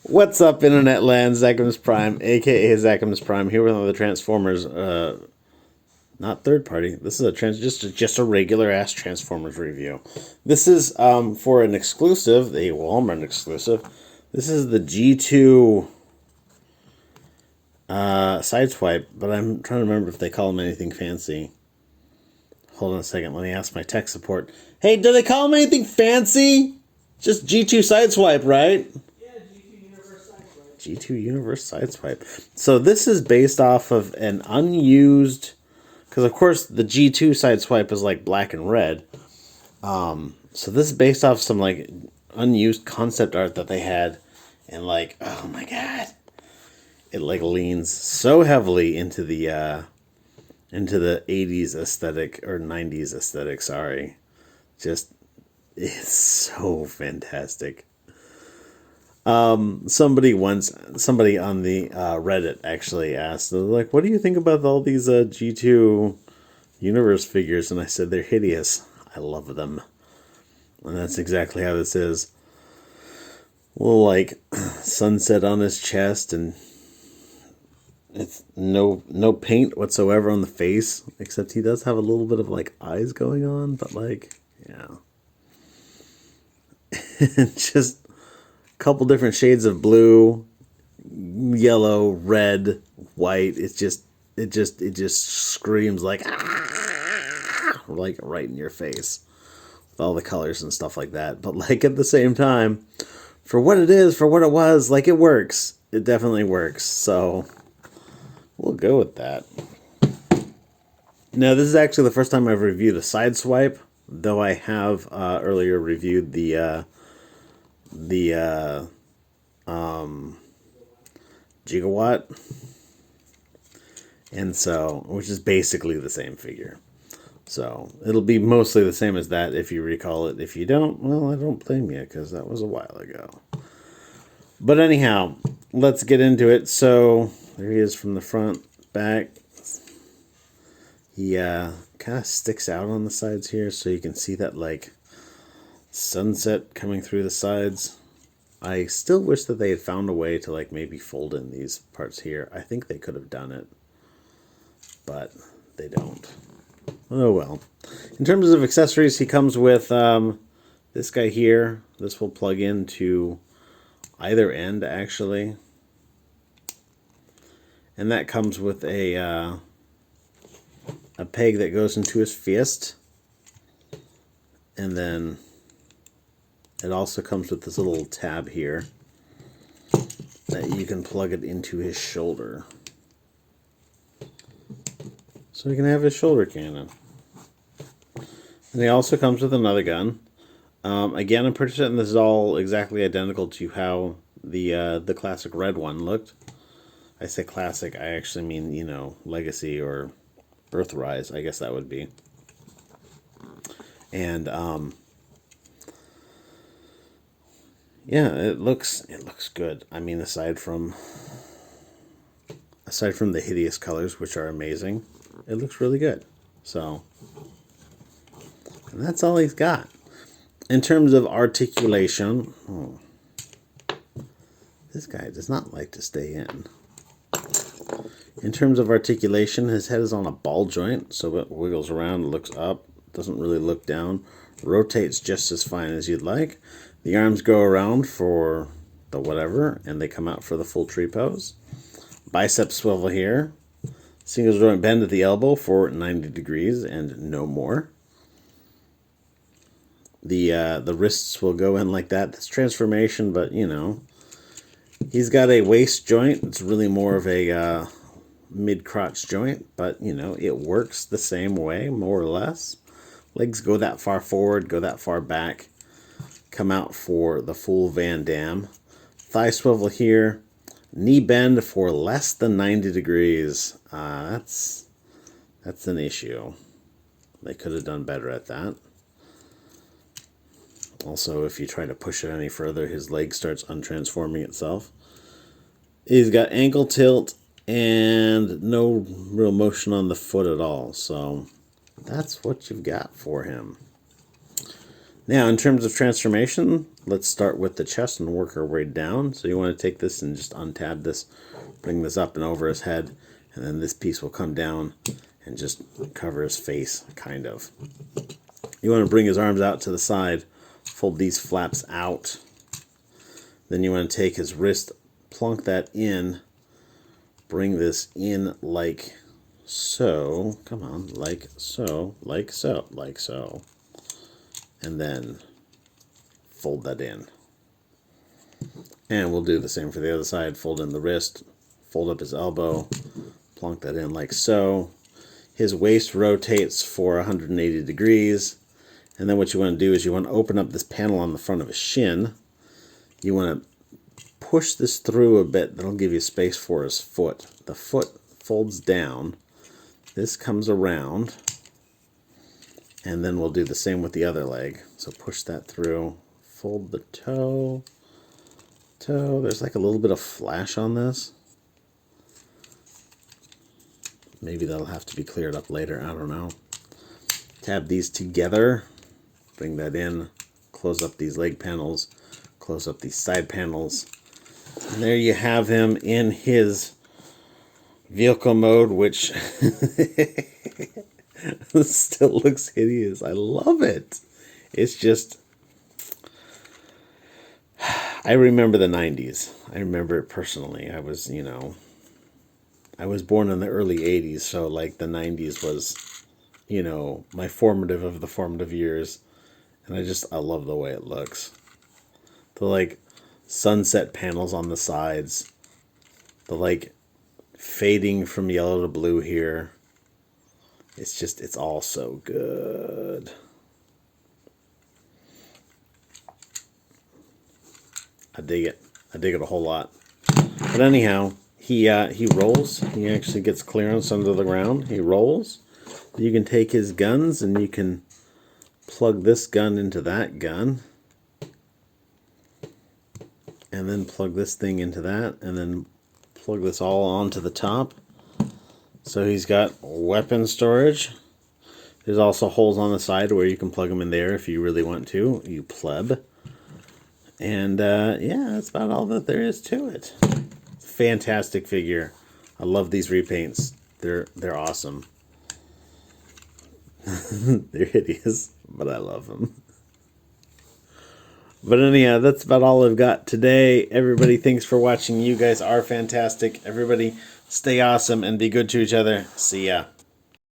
What's up, Internet Land? Zacchaeus Prime, aka Zacchaeus Prime, here with another Transformers. Not third party. This is just a regular ass Transformers review. This is for an exclusive, a Walmart exclusive. This is the G2 Sideswipe, but I'm trying to remember if they call them anything fancy. Hold on a second. Let me ask my tech support. Hey, do they call them anything fancy? Just G2 Sideswipe, right? G2 Universe Sideswipe. So this is based off of an unused, because of course the G2 Sideswipe is like black and red. So this is based off some like unused concept art that they had, and like, oh my god, it like leans so heavily into the 80s aesthetic or 90s aesthetic. Sorry, just it's so fantastic. Somebody on the Reddit actually asked, like, what do you think about all these G2 Universe figures? And I said, they're hideous. I love them. And that's exactly how this is. Little, like, sunset on his chest, and it's no paint whatsoever on the face, except he does have a little bit of, like, eyes going on, but, like, yeah. Just couple different shades of blue, yellow, red, white. It just screams like like right in your face with all the colors and stuff like that. But like at the same time, for what it is, for what it was, like it works. It definitely works. So we'll go with that. Now this is actually the first time I've reviewed a Sideswipe, though I have earlier reviewed the Gigawatt, and so, which is basically the same figure. So it'll be mostly the same as that if you recall it. If you don't, well, I don't blame you, because that was a while ago. But anyhow, let's get into it. So there he is from the front, back. He kind of sticks out on the sides here, so you can see that like sunset coming through the sides. I still wish that they had found a way to like maybe fold in these parts here. I think they could have done it, but they don't. Oh well. In terms of accessories, he comes with this guy here. This will plug into either end actually, and that comes with a peg that goes into his fist, and then it also comes with this little tab here that you can plug it into his shoulder, so he can have his shoulder cannon. And he also comes with another gun. Again, I'm pretty certain this is all exactly identical to how the classic red one looked. I say classic, I actually mean, you know, Legacy or Earthrise, I guess that would be. And yeah, it looks good. I mean, aside from the hideous colors, which are amazing, it looks really good. So, and that's all he's got. In terms of articulation, this guy does not like to stay in. In terms of articulation, his head is on a ball joint, so it wiggles around, looks up, doesn't really look down, rotates just as fine as you'd like. The arms go around for the whatever, and they come out for the full tree pose. Bicep swivel here. Single joint bend at the elbow for 90 degrees and no more. The wrists will go in like that. That's transformation, but you know, he's got a waist joint. It's really more of a mid-crotch joint, but you know, it works the same way, more or less. Legs go that far forward, go that far back, come out for the full Van Damme. Thigh swivel here. Knee bend for less than 90 degrees. That's an issue. They could have done better at that. Also, if you try to push it any further, his leg starts untransforming itself. He's got ankle tilt and no real motion on the foot at all. So that's what you've got for him. Now, in terms of transformation, let's start with the chest and work our way down. So you want to take this and just untab this, bring this up and over his head, and then this piece will come down and just cover his face, kind of. You want to bring his arms out to the side, fold these flaps out. Then you want to take his wrist, plunk that in, bring this in like so. Come on, like so, like so, like so. And then fold that in. And we'll do the same for the other side. Fold in the wrist, fold up his elbow, plunk that in like so. His waist rotates for 180 degrees. And then what you want to do is you want to open up this panel on the front of his shin. You want to push this through a bit. That'll give you space for his foot. The foot folds down. This comes around. And then we'll do the same with the other leg. So push that through. Fold the toe. There's like a little bit of flash on this. Maybe that'll have to be cleared up later. I don't know. Tab these together. Bring that in. Close up these leg panels. Close up these side panels. And there you have him in his vehicle mode, which still looks hideous. I love it. It's just, I remember the 90s. I remember it personally. I was, I was born in the early 80s, so like the 90s was, my formative of the formative years. And I love the way it looks. The like sunset panels on the sides. The like fading from yellow to blue here. It's all so good. I dig it. I dig it a whole lot. But anyhow, he rolls. He actually gets clearance under the ground. He rolls. You can take his guns and you can plug this gun into that gun. And then plug this thing into that. And then plug this all onto the top. So he's got weapon storage. There's also holes on the side where you can plug them in there if you really want to, you pleb. And yeah, that's about all that there is to it. Fantastic figure. I love these repaints. They're awesome. They're hideous, but I love them. But anyhow, that's about all I've got today. Everybody, thanks for watching. You guys are fantastic. Everybody, stay awesome and be good to each other. See ya.